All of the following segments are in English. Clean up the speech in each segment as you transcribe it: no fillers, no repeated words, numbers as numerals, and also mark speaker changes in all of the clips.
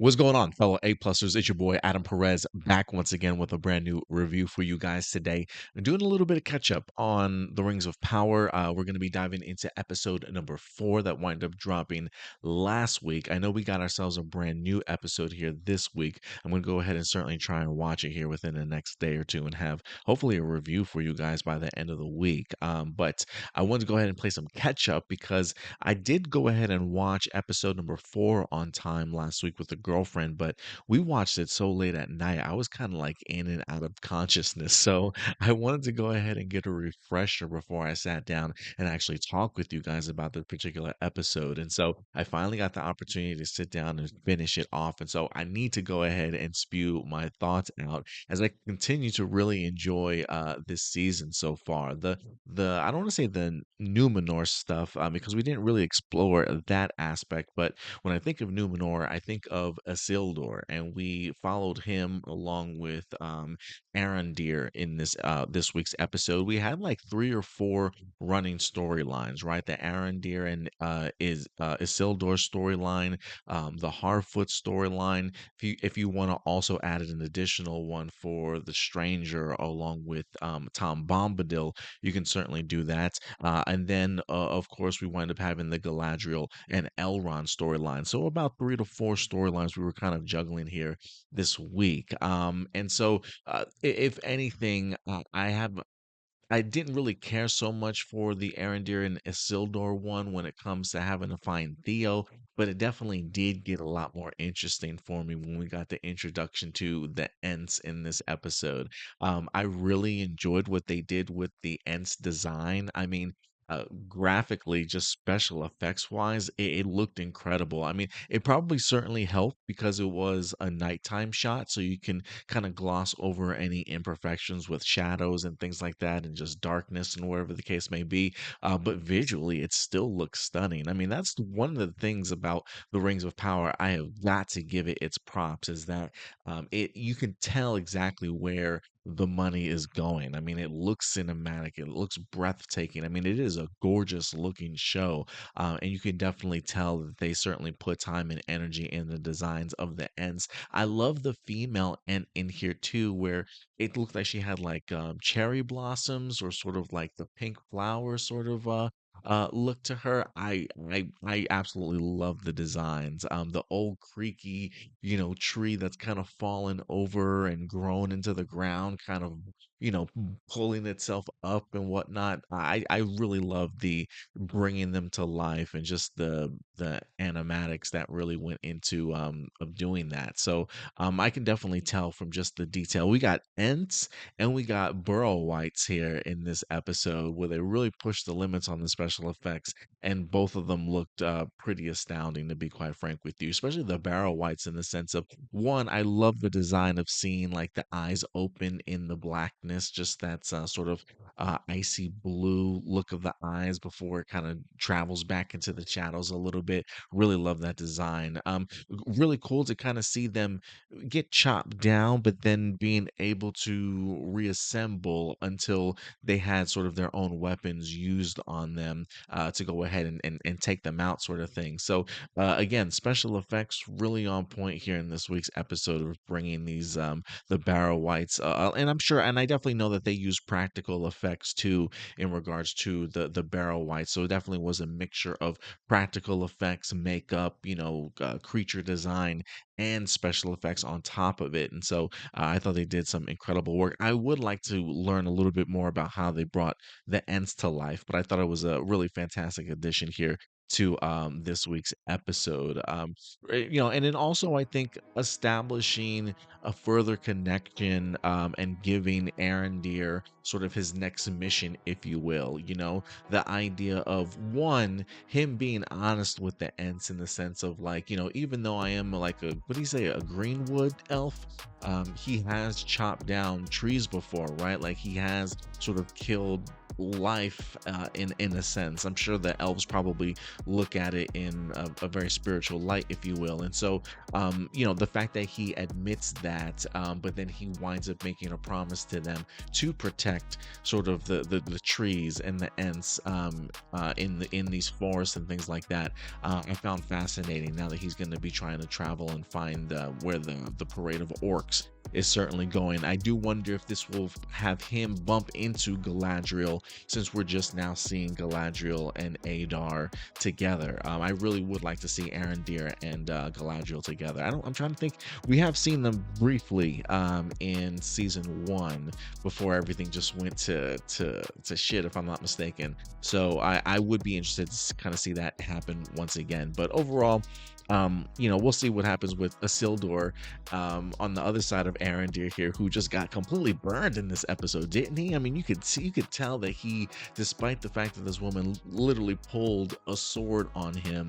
Speaker 1: What's going on, fellow A-plusers? It's your boy Adam Perez back once again with a brand new review for you guys today. I'm doing a little bit of catch up on the Rings of Power. We're going to be diving into episode number 4 that wound up dropping last week. I know we got ourselves a brand new episode here this week. I'm going to go ahead and certainly try and watch it here within the next day or two and have hopefully a review for you guys by the end of the week. But I wanted to go ahead and play some catch up because I did go ahead and watch episode number 4 on time last week with a girlfriend, but we watched it so late at night. I was kind of like in and out of consciousness. So I wanted to go ahead and get a refresher before I sat down and actually talk with you guys about this particular episode. And so I finally got the opportunity to sit down and finish it off. And so I need to go ahead and spew my thoughts out as I continue to really enjoy this season so far. The I don't want to say the Numenor stuff because we didn't really explore that aspect. But when I think of Numenor, I think of Isildur, and we followed him along with Arondir in this week's episode. We had like 3 or 4 running storylines, right? The Arondir and Isildur storyline, the Harfoot storyline. If you want to also add an additional one for the Stranger along with Tom Bombadil, you can certainly do that. And then, of course, we wind up having the Galadriel and Elrond storyline. So about 3 to 4 storylines we were kind of juggling here this week. And so, if anything, I didn't really care so much for the Arondir and Isildur one when it comes to having to find Theo, but it definitely did get a lot more interesting for me when we got the introduction to the Ents in this episode. I really enjoyed what they did with the Ents design. I mean, graphically, just special effects wise, it looked incredible. I mean, it probably certainly helped because it was a nighttime shot, so you can kind of gloss over any imperfections with shadows and things like that and just darkness and whatever the case may be. But visually, it still looks stunning. I mean, that's one of the things about the Rings of Power I have got to give it its props is that it you can tell exactly where the money is going. I mean, it looks cinematic, it looks breathtaking. I mean, it is a gorgeous looking show, and you can definitely tell that they certainly put time and energy in the designs of the Ents. I love the female Ent in here too, where it looked like she had like cherry blossoms or sort of like the pink flower sort of look to her. I absolutely love the designs. The old creaky, tree that's kind of fallen over and grown into the ground, kind of, pulling itself up and whatnot. I really love the bringing them to life and just the animatics that really went into of doing that. So I can definitely tell from just the detail. We got Ents and we got Barrow-Wights here in this episode where they really pushed the limits on the special effects, and both of them looked pretty astounding, to be quite frank with you, especially the Barrow-Wights in the sense of, one, I love the design of seeing like the eyes open in the blackness, just that's sort of icy blue look of the eyes before it kind of travels back into the shadows a little bit. Really love that design. Really cool to kind of see them get chopped down, but then being able to reassemble until they had sort of their own weapons used on them to go ahead and take them out, sort of thing. So, again, special effects really on point here in this week's episode of bringing these the Barrow-Wights, and I'm sure, and I definitely know that they use practical effects too in regards to the Barrow-Wights. So it definitely was a mixture of practical effects, makeup, creature design, and special effects on top of it. And so I thought they did some incredible work. I would like to learn a little bit more about how they brought the Ents to life, but I thought it was a really fantastic addition here to this week's episode. And then also I think establishing a further connection and giving Arondir sort of his next mission, if you will. The idea of, one, him being honest with the Ents in the sense of like, even though I am like what do you say, a greenwood elf, he has chopped down trees before, right? Like he has sort of killed life in a sense. I'm sure the elves probably look at it in a very spiritual light, if you will. And so, the fact that he admits that, but then he winds up making a promise to them to protect sort of the trees and the Ents in these forests and things like that. I found fascinating now that he's going to be trying to travel and find where the parade of orcs is certainly going. I do wonder if this will have him bump into Galadriel, since we're just now seeing Galadriel and Adar together. I really would like to see Arondir and Galadriel together. I'm trying to think. We have seen them briefly in season 1 before everything just went to shit, if I'm not mistaken. So I would be interested to kind of see that happen once again. But overall, we'll see what happens with Isildur on the other side of Arondir here, who just got completely burned in this episode, didn't he? I mean, you could tell that he, despite the fact that this woman literally pulled a sword on him,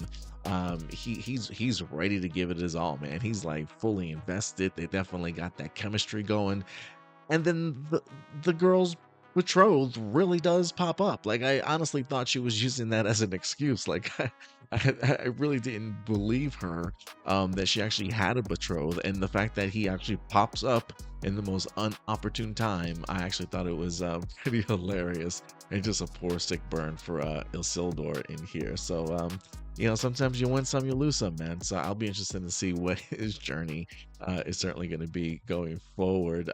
Speaker 1: he's ready to give it his all, man. He's like fully invested. They definitely got that chemistry going. And then the girl's betrothed really does pop up. Like, I honestly thought she was using that as an excuse. Like, I really didn't believe her that she actually had a betrothed, and the fact that he actually pops up in the most unopportune time, I actually thought it was pretty hilarious, and just a poor sick burn for Isildur in here. So sometimes you win some, you lose some, man. So I'll be interested to see what his journey is certainly going to be going forward.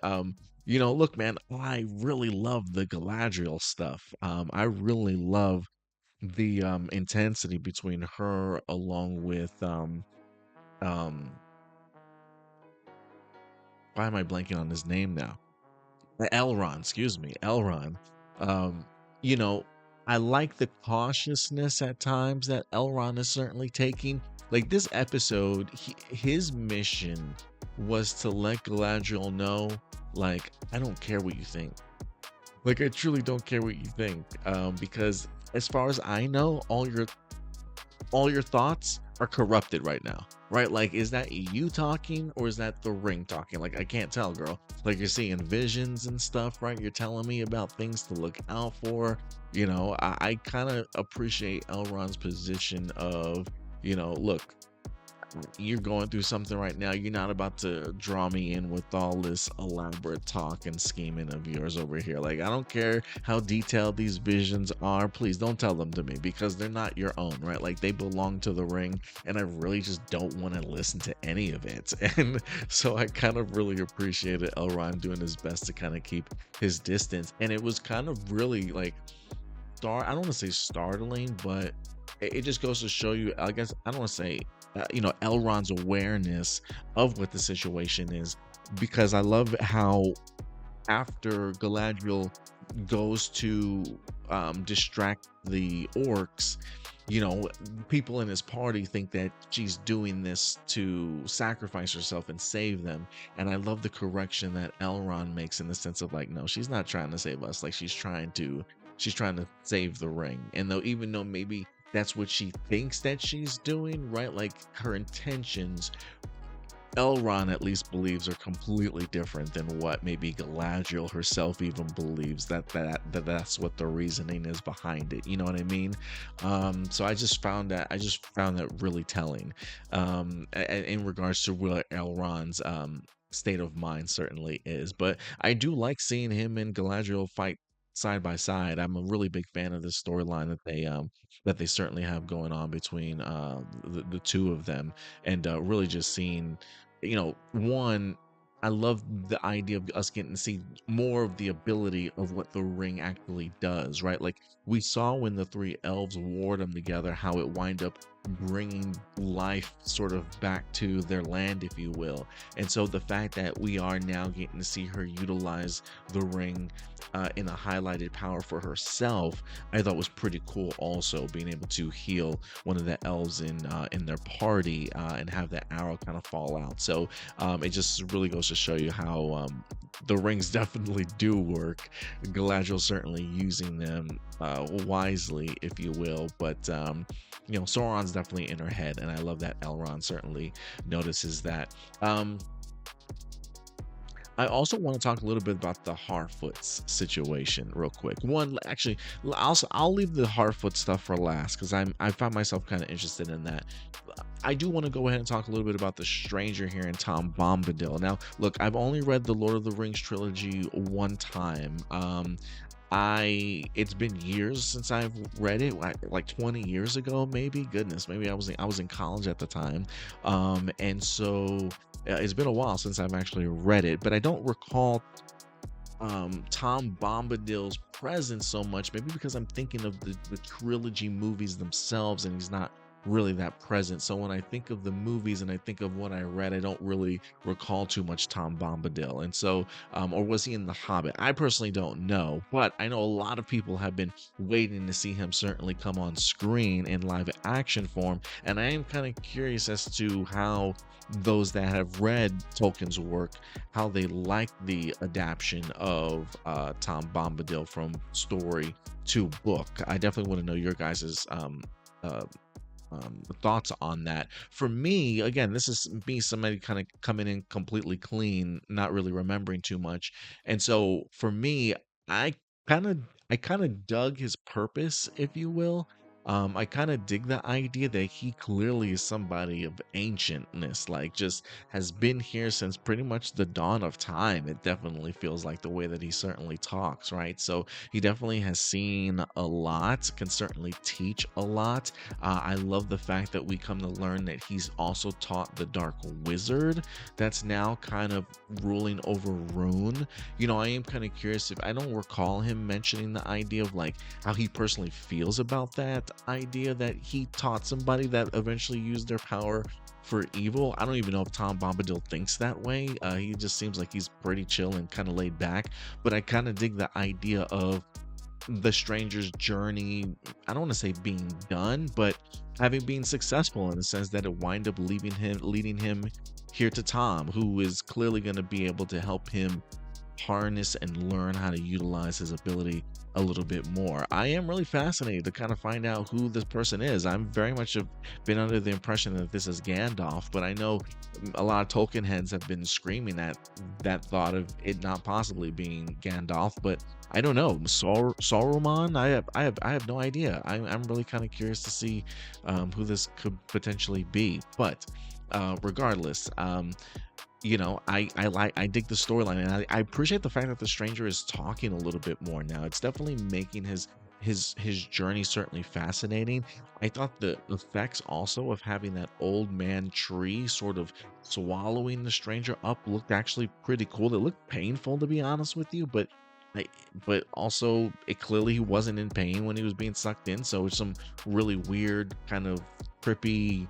Speaker 1: Look, man, I really love the Galadriel stuff. I really love the intensity between her along with um why am I blanking on his name now? Elrond, excuse me, Elrond. Um, you know, I like the cautiousness at times that Elrond is certainly taking. Like this episode, his mission was to let Galadriel know, like, I don't care what you think. Like, I truly don't care what you think. Because as far as I know, all your thoughts are corrupted right now, right? Like, is that you talking or is that the ring talking? Like, I can't tell, girl. Like, you're seeing visions and stuff, right? You're telling me about things to look out for. I kind of appreciate Elrond's position of, look, you're going through something right now. You're not about to draw me in with all this elaborate talk and scheming of yours over here. Like, I don't care how detailed these visions are. Please don't tell them to me because they're not your own, right? Like, they belong to the ring, and I really just don't want to listen to any of it. And so I kind of really appreciated Elrond doing his best to kind of keep his distance. And it was kind of really like, I don't want to say startling, but it just goes to show you, I guess, I don't want to say, Elrond's awareness of what the situation is, because I love how after Galadriel goes to distract the orcs, people in his party think that she's doing this to sacrifice herself and save them. And I love the correction that Elrond makes in the sense of like, no, she's not trying to save us. Like, she's trying to save the ring. And even though maybe that's what she thinks that she's doing, right? Like, her intentions, Elrond at least believes, are completely different than what maybe Galadriel herself even believes that's what the reasoning is behind it. You know what I mean? So I just found that really telling in regards to what Elrond's state of mind certainly is. But I do like seeing him and Galadriel fight side by side. I'm a really big fan of this storyline that they certainly have going on between the two of them, and really just seeing, one, I love the idea of us getting to see more of the ability of what the ring actually does, right? Like, we saw when the three elves wore them together, how it wind up bringing life sort of back to their land, if you will. And so the fact that we are now getting to see her utilize the ring in a highlighted power for herself, I thought was pretty cool. Also, being able to heal one of the elves in their party and have that arrow kind of fall out. So it just really goes to show you how the rings definitely do work. Galadriel certainly using them wisely, if you will, but Sauron's definitely in her head, and I love that Elrond certainly notices that. I also want to talk a little bit about the Harfoot's situation real quick. One, actually, I'll leave the Harfoot stuff for last because I find myself kind of interested in that. I do want to go ahead and talk a little bit about the stranger here in Tom Bombadil. Now, look, I've only read the Lord of the Rings trilogy one time. It's been years since I've read it, like 20 years ago, maybe. Goodness, maybe I was in college at the time, and so it's been a while since I've actually read it, but I don't recall Tom Bombadil's presence so much, maybe because I'm thinking of the trilogy movies themselves, and he's not really that present. So when I think of the movies and I think of what I read, I don't really recall too much Tom Bombadil. And so, or was he in The Hobbit? I personally don't know, but I know a lot of people have been waiting to see him certainly come on screen in live action form. And I am kind of curious as to how those that have read Tolkien's work, how they like the adaptation of Tom Bombadil from story to book. I definitely want to know your guys's uh, thoughts on that. For me, again, this is me, somebody kind of coming in completely clean, not really remembering too much. And so for me, I kind of I kind of dug his purpose, if you will. I kind of dig the idea that he clearly is somebody of ancientness, like just has been here since pretty much the dawn of time. It definitely feels like the way that he certainly talks, right? So he definitely has seen a lot, can certainly teach a lot. I love the fact that we come to learn that he's also taught the Dark Wizard that's now kind of ruling over Rune. I am kind of curious, if I don't recall him mentioning the idea of like how he personally feels about that idea that he taught somebody that eventually used their power for evil. I don't even know if Tom Bombadil thinks that way. He just seems like he's pretty chill and kind of laid back, but I kind of dig the idea of the stranger's journey. I don't want to say being done, but having been successful in the sense that it wind up leading him here to Tom, who is clearly going to be able to help him harness and learn how to utilize his ability a little bit more. I am really fascinated to kind of find out who this person is. I'm very much have been under the impression that this is Gandalf, but I know a lot of Tolkien heads have been screaming at that thought of it not possibly being Gandalf, but I don't know. Saruman? I have no idea. I'm really kind of curious to see who this could potentially be. But regardless, I dig the storyline, and I appreciate the fact that the stranger is talking a little bit more now. It's definitely making his journey certainly fascinating. I thought the effects also of having that old man tree sort of swallowing the stranger up looked actually pretty cool. It looked painful, to be honest with you, I, but also it clearly he wasn't in pain when he was being sucked in. So it's some really weird kind of trippy,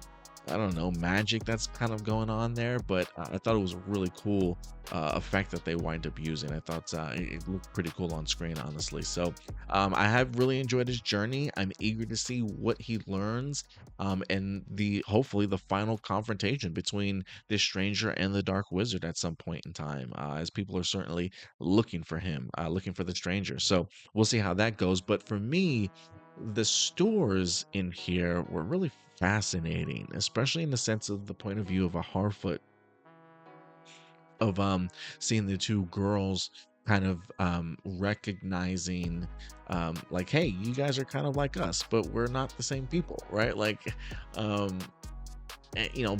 Speaker 1: I don't know, magic that's kind of going on there. But I thought it was a really cool effect that they wind up using. I thought it looked pretty cool on screen, honestly. So I have really enjoyed his journey. I'm eager to see what he learns, and the hopefully the final confrontation between this stranger and the Dark Wizard at some point in time, as people are certainly looking for him, looking for the stranger. So we'll see how that goes. But for me, the stores in here were really fascinating, especially in the sense of the point of view of a Harfoot, of seeing the two girls kind of recognizing like, hey, you guys are kind of like us, but we're not the same people, right? Like um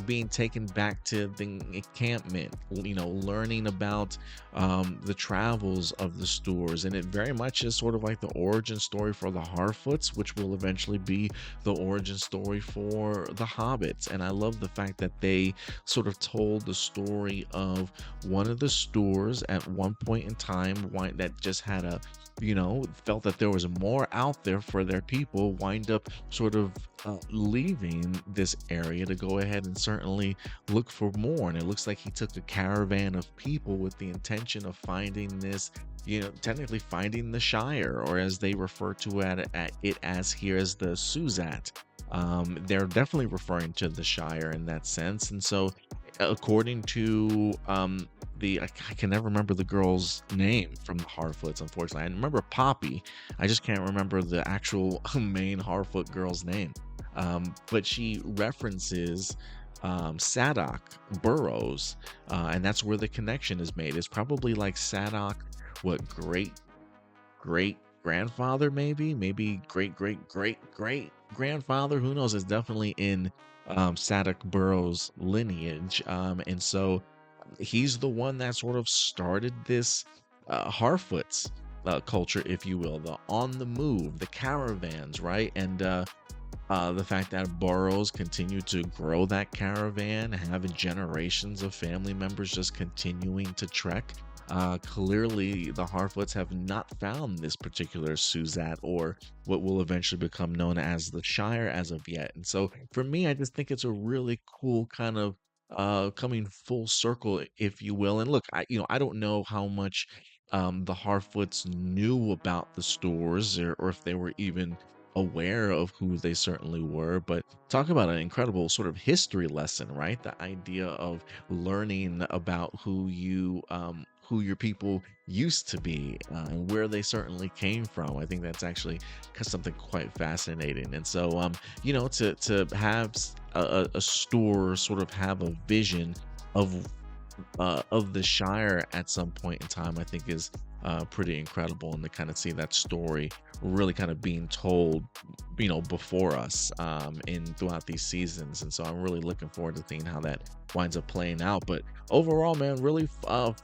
Speaker 1: being taken back to the encampment, learning about the travels of the Stoors, and it very much is sort of like the origin story for the Harfoots, which will eventually be the origin story for the Hobbits. And I love the fact that they sort of told the story of one of the Stoors at one point in time, that just had felt that there was more out there for their people, wind up sort of leaving this area to go ahead and certainly look for more. And it looks like he took a caravan of people with the intention of finding this, technically finding the Shire, or as they refer to it as here as the Suzat. They're definitely referring to the Shire in that sense. And so according to I can never remember the girl's name from the Harfoots, unfortunately. I remember Poppy. I just can't remember the actual main Harfoot girl's name. But she references Sadok burrows, and that's where the connection is made. It's probably like Sadok, what, great grandfather, maybe great grandfather, who knows? It's definitely in Sadok Burrow's lineage, and so he's the one that sort of started this Harfoot's culture, if you will, the on the move, the caravans, right? And the fact that Burrows continue to grow that caravan, having generations of family members just continuing to trek. Clearly, the Harfoots have not found this particular Suzat, or what will eventually become known as the Shire, as of yet. And so, for me, I just think it's a really cool kind of coming full circle, if you will. And look, I don't know how much the Harfoots knew about the Stoors, or if they were even aware of who they certainly were. But talk about an incredible sort of history lesson, right? The idea of learning about who your people used to be, and where they certainly came from. I think that's actually something quite fascinating. And so to have a store sort of have a vision of of the Shire at some point in time, I think is pretty incredible. And to kind of see that story really kind of being told, before us, in throughout these seasons. And so I'm really looking forward to seeing how that winds up playing out. But overall, man, really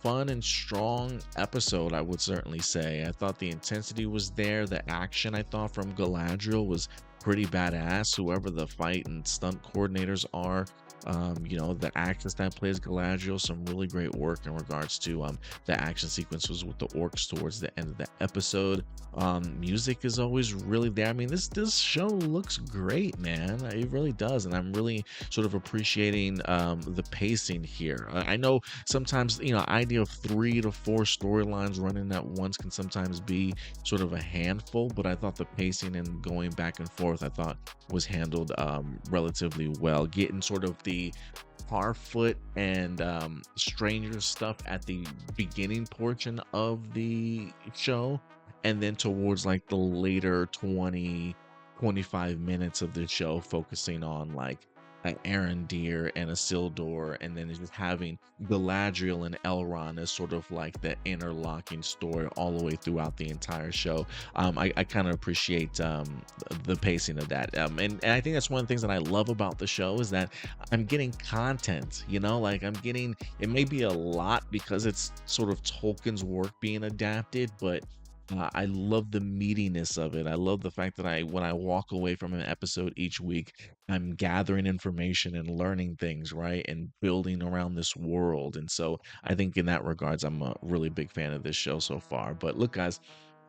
Speaker 1: fun and strong episode, I would certainly say. I thought the intensity was there. The action, I thought, from Galadriel was pretty badass. Whoever the fight and stunt coordinators are, the actress that plays Galadriel, some really great work in regards to the action sequences with the orcs towards the end of the episode. Music is always really there. I mean, this show looks great, man. It really does, and I'm really sort of appreciating the pacing here. I know sometimes, idea of 3 to 4 storylines running at once can sometimes be sort of a handful, but I thought the pacing and going back and forth, I thought, was handled relatively well. Getting sort of the Harfoot and stranger stuff at the beginning portion of the show, and then towards like the later 20-25 minutes of the show focusing on like an Arondir and a Stoor, and then just having Galadriel and Elrond as sort of like the interlocking story all the way throughout the entire show. I kind of appreciate the pacing of that, and I think that's one of the things that I love about the show, is that I'm getting content. Like I'm getting, it may be a lot because it's sort of Tolkien's work being adapted, but I love the meatiness of it. I love the fact that when I walk away from an episode each week, I'm gathering information and learning things, right? And building around this world. And so I think in that regards, I'm a really big fan of this show so far. But look, guys,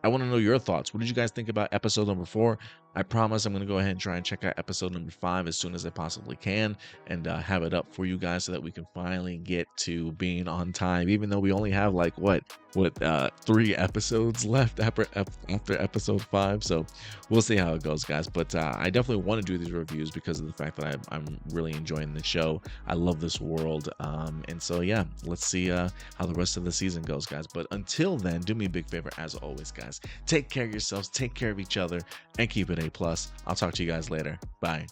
Speaker 1: I want to know your thoughts. What did you guys think about episode number 4? I promise I'm going to go ahead and try and check out episode number 5 as soon as I possibly can, and have it up for you guys so that we can finally get to being on time, even though we only have like what 3 episodes left after episode 5. So we'll see how it goes, guys. But I definitely want to do these reviews because of the fact that I'm really enjoying the show. I love this world, and so yeah, let's see how the rest of the season goes, guys. But until then, do me a big favor, as always, guys. Take care of yourselves, take care of each other, and keep it A+. I'll talk to you guys later. Bye.